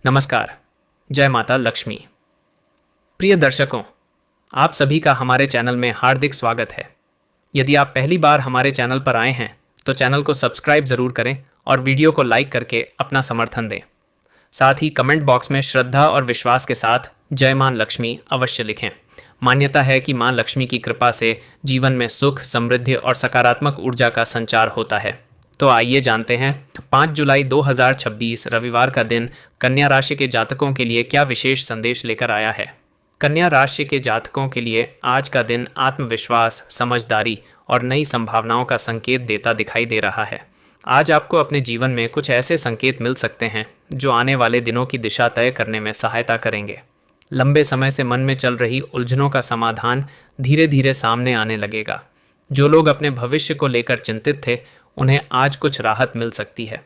नमस्कार। जय माता लक्ष्मी। प्रिय दर्शकों, आप सभी का हमारे चैनल में हार्दिक स्वागत है। यदि आप पहली बार हमारे चैनल पर आए हैं तो चैनल को सब्सक्राइब जरूर करें और वीडियो को लाइक करके अपना समर्थन दें। साथ ही कमेंट बॉक्स में श्रद्धा और विश्वास के साथ जय मां लक्ष्मी अवश्य लिखें। मान्यता है कि मां लक्ष्मी की कृपा से जीवन में सुख, समृद्धि और सकारात्मक ऊर्जा का संचार होता है। तो आइए जानते हैं 5 जुलाई 2026 रविवार का दिन कन्या राशि के जातकों के लिए क्या विशेष संदेश लेकर आया है। कन्या राशि के जातकों के लिए आज का दिन आत्मविश्वास, समझदारी और नई संभावनाओं का संकेत देता दिखाई दे रहा है। आज आपको अपने जीवन में कुछ ऐसे संकेत मिल सकते हैं जो आने वाले दिनों की दिशा तय करने में सहायता करेंगे। लंबे समय से मन में चल रही उलझनों का समाधान धीरे धीरे सामने आने लगेगा। जो लोग अपने भविष्य को लेकर चिंतित थे, उन्हें आज कुछ राहत मिल सकती है।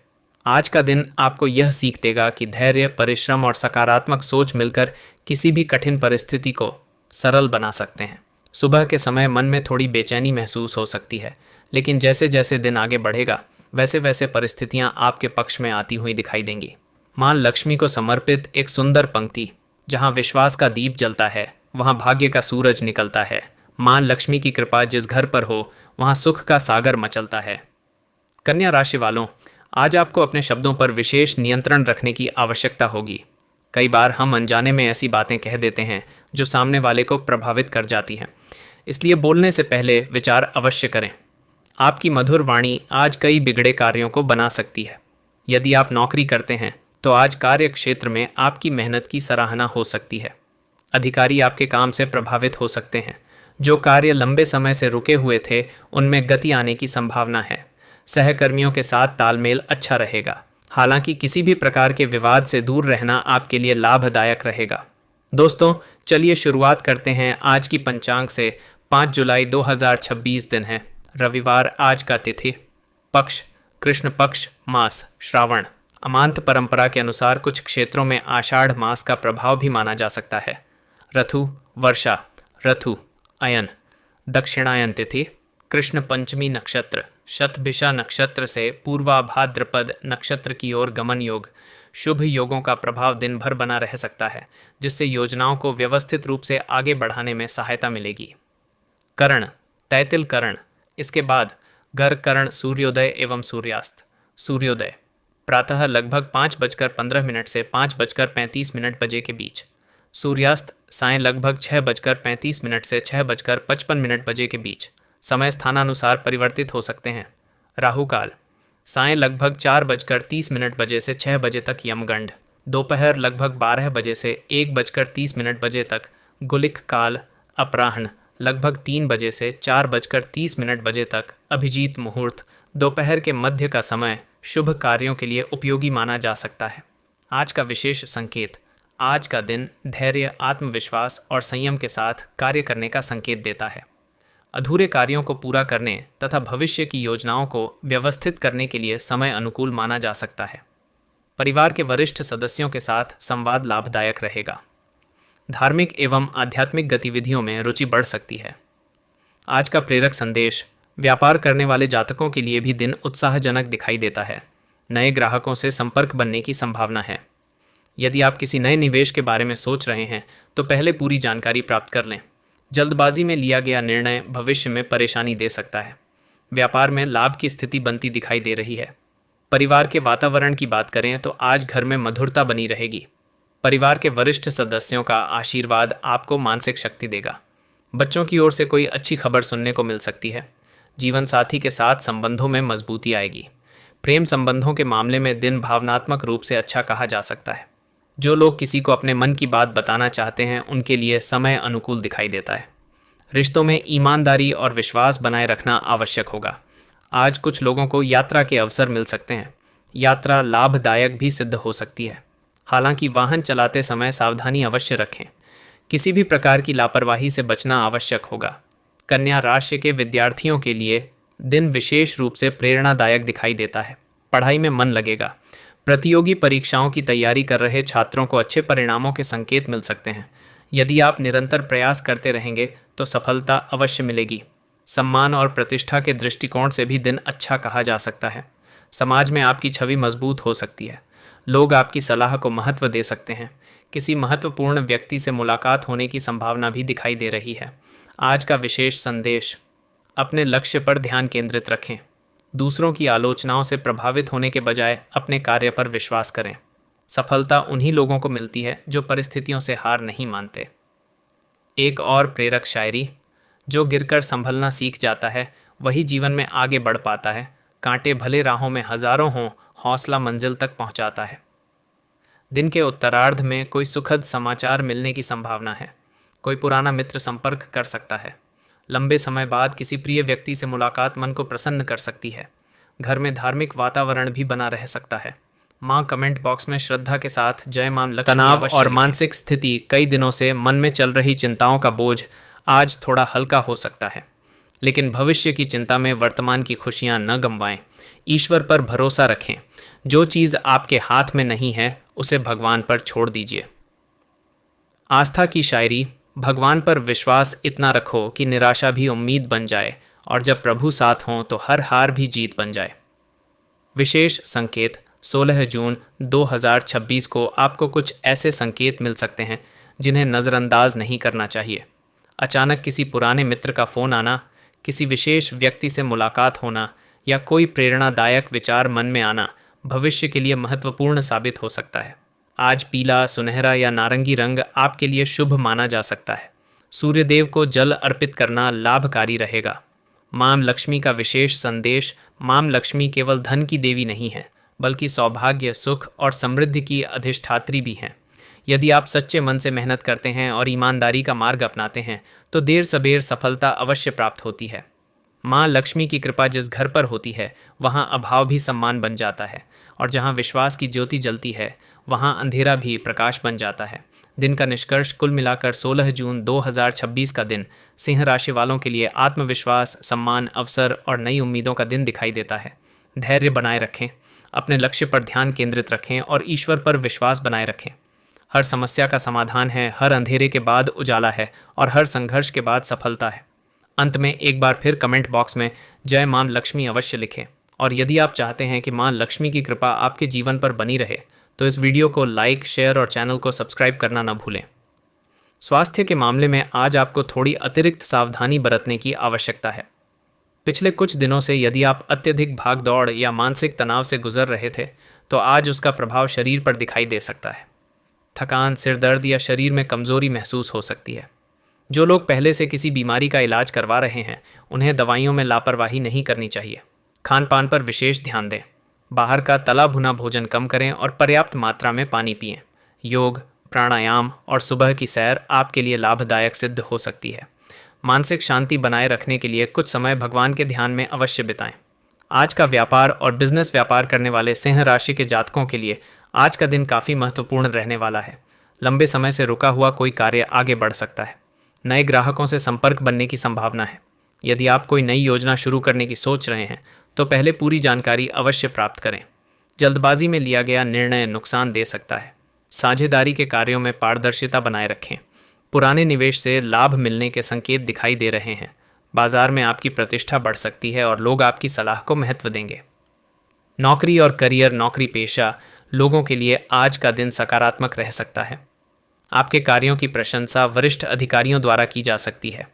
आज का दिन आपको यह सीख देगा कि धैर्य, परिश्रम और सकारात्मक सोच मिलकर किसी भी कठिन परिस्थिति को सरल बना सकते हैं। सुबह के समय मन में थोड़ी बेचैनी महसूस हो सकती है, लेकिन जैसे जैसे दिन आगे बढ़ेगा वैसे वैसे परिस्थितियां आपके पक्ष में आती हुई दिखाई देंगी। मां लक्ष्मी को समर्पित एक सुंदर पंक्ति, जहां विश्वास का दीप जलता है वहां भाग्य का सूरज निकलता है। मां लक्ष्मी की कृपा जिस घर पर हो वहां सुख का सागर मचलता है। कन्या राशि वालों, आज आपको अपने शब्दों पर विशेष नियंत्रण रखने की आवश्यकता होगी। कई बार हम अनजाने में ऐसी बातें कह देते हैं जो सामने वाले को प्रभावित कर जाती हैं। इसलिए बोलने से पहले विचार अवश्य करें। आपकी मधुर वाणी आज कई बिगड़े कार्यों को बना सकती है। यदि आप नौकरी करते हैं तो आज कार्य क्षेत्र में आपकी मेहनत की सराहना हो सकती है। अधिकारी आपके काम से प्रभावित हो सकते हैं। जो कार्य लंबे समय से रुके हुए थे उनमें गति आने की संभावना है। सहकर्मियों के साथ तालमेल अच्छा रहेगा। हालांकि किसी भी प्रकार के विवाद से दूर रहना आपके लिए लाभदायक रहेगा। दोस्तों, चलिए शुरुआत करते हैं आज की पंचांग से। 5 जुलाई 2026 दिन है, रविवार। आज का तिथि पक्ष कृष्ण पक्ष, मास श्रावण। अमांत परंपरा के अनुसार कुछ क्षेत्रों में आषाढ़ मास का प्रभाव भी माना जा सकता है। ऋतु वर्षा, ऋतु अयन। दक्षिणायन तिथि कृष्ण पंचमी नक्षत्र, शतभिषा नक्षत्र से पूर्वा भाद्रपद नक्षत्र की ओर गमन योग। शुभ योगों का प्रभाव दिन भर बना रह सकता है, जिससे योजनाओं को व्यवस्थित रूप से आगे बढ़ाने में सहायता मिलेगी। करण तैतिल करण, इसके बाद गर करण सूर्योदय एवं सूर्यास्त। सूर्योदय प्रातः लगभग 5:15 से 5:35 बजे के बीच। सूर्यास्त सायं लगभग 6:35 से 6:55 बजे के बीच। समय स्थानानुसार परिवर्तित हो सकते हैं। राहु काल सायं लगभग 4:30 बजे से 6 बजे तक यमगंड। दोपहर लगभग 12 बजे से 1:30 बजे तक गुलिक काल। अपराह्न लगभग 3 बजे से 4:30 बजे तक अभिजीत मुहूर्त। दोपहर के मध्य का समय शुभ कार्यों के लिए उपयोगी माना जा सकता है। आज का विशेष संकेत, आज का दिन धैर्य, आत्मविश्वास और संयम के साथ कार्य करने का संकेत देता है। अधूरे कार्यों को पूरा करने तथा भविष्य की योजनाओं को व्यवस्थित करने के लिए समय अनुकूल माना जा सकता है। परिवार के वरिष्ठ सदस्यों के साथ संवाद लाभदायक रहेगा। धार्मिक एवं आध्यात्मिक गतिविधियों में रुचि बढ़ सकती है। आज का प्रेरक संदेश, व्यापार करने वाले जातकों के लिए भी दिन उत्साहजनक दिखाई देता है। नए ग्राहकों से संपर्क बनने की संभावना है। यदि आप किसी नए निवेश के बारे में सोच रहे हैं तो पहले पूरी जानकारी प्राप्त कर लें। जल्दबाजी में लिया गया निर्णय भविष्य में परेशानी दे सकता है। व्यापार में लाभ की स्थिति बनती दिखाई दे रही है। परिवार के वातावरण की बात करें तो आज घर में मधुरता बनी रहेगी। परिवार के वरिष्ठ सदस्यों का आशीर्वाद आपको मानसिक शक्ति देगा। बच्चों की ओर से कोई अच्छी खबर सुनने को मिल सकती है। जीवन साथी के साथ संबंधों में मजबूती आएगी। प्रेम संबंधों के मामले में दिन भावनात्मक रूप से अच्छा कहा जा सकता है। जो लोग किसी को अपने मन की बात बताना चाहते हैं उनके लिए समय अनुकूल दिखाई देता है। रिश्तों में ईमानदारी और विश्वास बनाए रखना आवश्यक होगा। आज कुछ लोगों को यात्रा के अवसर मिल सकते हैं। यात्रा लाभदायक भी सिद्ध हो सकती है। हालांकि वाहन चलाते समय सावधानी अवश्य रखें। किसी भी प्रकार की लापरवाही से बचना आवश्यक होगा। कन्या राशि के विद्यार्थियों के लिए दिन विशेष रूप से प्रेरणादायक दिखाई देता है। पढ़ाई में मन लगेगा। प्रतियोगी परीक्षाओं की तैयारी कर रहे छात्रों को अच्छे परिणामों के संकेत मिल सकते हैं। यदि आप निरंतर प्रयास करते रहेंगे तो सफलता अवश्य मिलेगी। सम्मान और प्रतिष्ठा के दृष्टिकोण से भी दिन अच्छा कहा जा सकता है। समाज में आपकी छवि मजबूत हो सकती है। लोग आपकी सलाह को महत्व दे सकते हैं। किसी महत्वपूर्ण व्यक्ति से मुलाकात होने की संभावना भी दिखाई दे रही है। आज का विशेष संदेश: अपने लक्ष्य पर ध्यान केंद्रित रखें। दूसरों की आलोचनाओं से प्रभावित होने के बजाय अपने कार्य पर विश्वास करें। सफलता उन्हीं लोगों को मिलती है जो परिस्थितियों से हार नहीं मानते। एक और प्रेरक शायरी: जो गिरकर संभलना सीख जाता है वही जीवन में आगे बढ़ पाता है। कांटे भले राहों में हजारों हों, हौसला मंजिल तक पहुंचाता है। दिन के उत्तरार्ध में कोई सुखद समाचार मिलने की संभावना है। कोई पुराना मित्र संपर्क कर सकता है। लंबे समय बाद किसी प्रिय व्यक्ति से मुलाकात मन को प्रसन्न कर सकती है। घर में धार्मिक वातावरण भी बना रह सकता है। माँ कमेंट बॉक्स में श्रद्धा के साथ जय मां लक्ष्मी। तनाव और मानसिक स्थिति: कई दिनों से मन में चल रही चिंताओं का बोझ आज थोड़ा हल्का हो सकता है, लेकिन भविष्य की चिंता में वर्तमान की खुशियां न गंवाएं। ईश्वर पर भरोसा रखें। जो चीज़ आपके हाथ में नहीं है उसे भगवान पर छोड़ दीजिए। आस्था की शायरी: भगवान पर विश्वास इतना रखो कि निराशा भी उम्मीद बन जाए, और जब प्रभु साथ हों तो हर हार भी जीत बन जाए। विशेष संकेत: 16 जून 2026 को आपको कुछ ऐसे संकेत मिल सकते हैं जिन्हें नज़रअंदाज नहीं करना चाहिए। अचानक किसी पुराने मित्र का फ़ोन आना, किसी विशेष व्यक्ति से मुलाकात होना या कोई प्रेरणादायक विचार मन में आना भविष्य के लिए महत्वपूर्ण साबित हो सकता है। आज पीला, सुनहरा या नारंगी रंग आपके लिए शुभ माना जा सकता है। सूर्यदेव को जल अर्पित करना लाभकारी रहेगा। मां लक्ष्मी का विशेष संदेश: मां लक्ष्मी केवल धन की देवी नहीं है, बल्कि सौभाग्य, सुख और समृद्धि की अधिष्ठात्री भी हैं। यदि आप सच्चे मन से मेहनत करते हैं और ईमानदारी का मार्ग अपनाते हैं तो देर सबेर सफलता अवश्य प्राप्त होती है। माँ लक्ष्मी की कृपा जिस घर पर होती है वहाँ अभाव भी सम्मान बन जाता है, और जहाँ विश्वास की ज्योति जलती है वहाँ अंधेरा भी प्रकाश बन जाता है। दिन का निष्कर्ष: कुल मिलाकर 16 जून 2026 का दिन सिंह राशि वालों के लिए आत्मविश्वास, सम्मान, अवसर और नई उम्मीदों का दिन दिखाई देता है। धैर्य बनाए रखें, अपने लक्ष्य पर ध्यान केंद्रित रखें और ईश्वर पर विश्वास बनाए रखें। हर समस्या का समाधान है, हर अंधेरे के बाद उजाला है और हर संघर्ष के बाद सफलता है। अंत में एक बार फिर कमेंट बॉक्स में जय मां लक्ष्मी अवश्य लिखें, और यदि आप चाहते हैं कि मां लक्ष्मी की कृपा आपके जीवन पर बनी रहे तो इस वीडियो को लाइक, शेयर और चैनल को सब्सक्राइब करना न भूलें। स्वास्थ्य के मामले में आज आपको थोड़ी अतिरिक्त सावधानी बरतने की आवश्यकता है। पिछले कुछ दिनों से यदि आप अत्यधिक भागदौड़ या मानसिक तनाव से गुजर रहे थे तो आज उसका प्रभाव शरीर पर दिखाई दे सकता है। थकान, सिरदर्द या शरीर में कमजोरी महसूस हो सकती है। जो लोग पहले से किसी बीमारी का इलाज करवा रहे हैं उन्हें दवाइयों में लापरवाही नहीं करनी चाहिए। खान पान पर विशेष ध्यान दें। बाहर का तला भुना भोजन कम करें और पर्याप्त मात्रा में पानी पिएं। योग, प्राणायाम और सुबह की सैर आपके लिए लाभदायक सिद्ध हो सकती है। मानसिक शांति बनाए रखने के लिए कुछ समय भगवान के ध्यान में अवश्य बिताएं। आज का व्यापार और बिजनेस व्यापार करने वाले सिंह राशि के जातकों के लिए आज का दिन काफ़ी महत्वपूर्ण रहने वाला है। लंबे समय से रुका हुआ कोई कार्य आगे बढ़ सकता है। नए ग्राहकों से संपर्क बनने की संभावना है। यदि आप कोई नई योजना शुरू करने की सोच रहे हैं तो पहले पूरी जानकारी अवश्य प्राप्त करें। जल्दबाजी में लिया गया निर्णय नुकसान दे सकता है। साझेदारी के कार्यों में पारदर्शिता बनाए रखें। पुराने निवेश से लाभ मिलने के संकेत दिखाई दे रहे हैं। बाजार में आपकी प्रतिष्ठा बढ़ सकती है और लोग आपकी सलाह को महत्व देंगे। नौकरी और करियर, नौकरी पेशा लोगों के लिए आज का दिन सकारात्मक रह सकता है। आपके कार्यों की प्रशंसा वरिष्ठ अधिकारियों द्वारा की जा सकती है।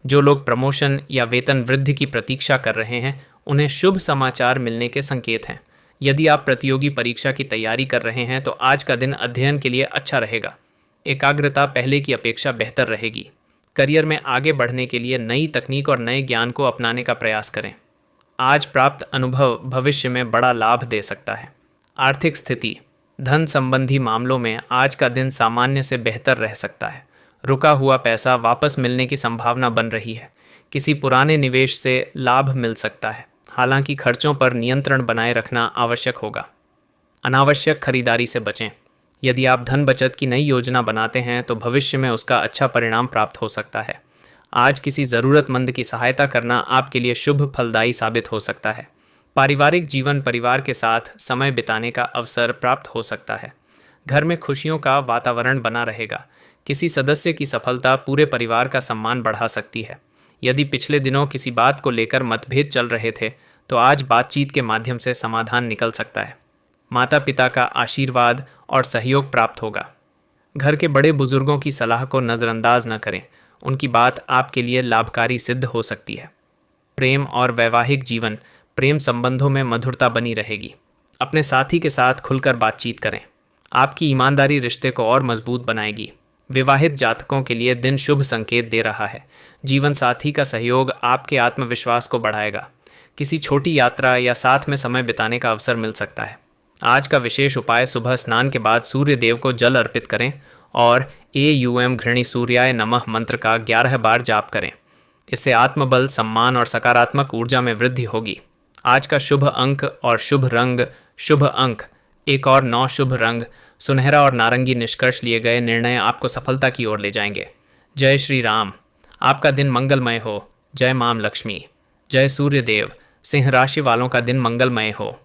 जो लोग प्रमोशन या वेतन वृद्धि की प्रतीक्षा कर रहे हैं उन्हें शुभ समाचार मिलने के संकेत हैं। यदि आप प्रतियोगी परीक्षा की तैयारी कर रहे हैं तो आज का दिन अध्ययन के लिए अच्छा रहेगा। एकाग्रता पहले की अपेक्षा बेहतर रहेगी। करियर में आगे बढ़ने के लिए नई तकनीक और नए ज्ञान को अपनाने का प्रयास करें। आज प्राप्त अनुभव भविष्य में बड़ा लाभ दे सकता है। आर्थिक स्थिति, धन संबंधी मामलों में आज का दिन सामान्य से बेहतर रह सकता है। रुका हुआ पैसा वापस मिलने की संभावना बन रही है। किसी पुराने निवेश से लाभ मिल सकता है। हालांकि खर्चों पर नियंत्रण बनाए रखना आवश्यक होगा। अनावश्यक खरीदारी से बचें। यदि आप धन बचत की नई योजना बनाते हैं तो भविष्य में उसका अच्छा परिणाम प्राप्त हो सकता है। आज किसी ज़रूरतमंद की सहायता करना आपके लिए शुभ फलदायी साबित हो सकता है। पारिवारिक जीवन, परिवार के साथ समय बिताने का अवसर प्राप्त हो सकता है। घर में खुशियों का वातावरण बना रहेगा। किसी सदस्य की सफलता पूरे परिवार का सम्मान बढ़ा सकती है। यदि पिछले दिनों किसी बात को लेकर मतभेद चल रहे थे तो आज बातचीत के माध्यम से समाधान निकल सकता है। माता पिता का आशीर्वाद और सहयोग प्राप्त होगा। घर के बड़े बुजुर्गों की सलाह को नज़रअंदाज न करें, उनकी बात आपके लिए लाभकारी सिद्ध हो सकती है। प्रेम और वैवाहिक जीवन, प्रेम संबंधों में मधुरता बनी रहेगी। अपने साथी के साथ खुलकर बातचीत करें, आपकी ईमानदारी रिश्ते को और मजबूत बनाएगी। विवाहित जातकों के लिए दिन शुभ संकेत दे रहा है। जीवन साथी का सहयोग आपके आत्मविश्वास को बढ़ाएगा। किसी छोटी यात्रा या साथ में समय बिताने का अवसर मिल सकता है। आज का विशेष उपाय, सुबह स्नान के बाद सूर्य देव को जल अर्पित करें और AUM घृणी सूर्याय नमः मंत्र का 11 बार जाप करें। इससे आत्मबल, सम्मान और सकारात्मक ऊर्जा में वृद्धि होगी। आज का शुभ अंक और शुभ रंग, शुभ अंक 1 और 9, शुभ रंग सुनहरा और नारंगी। निष्कर्ष लिए गए निर्णय आपको सफलता की ओर ले जाएंगे। जय श्री राम। आपका दिन मंगलमय हो। जय मां लक्ष्मी। जय सूर्य देव। सिंह राशि वालों का दिन मंगलमय हो।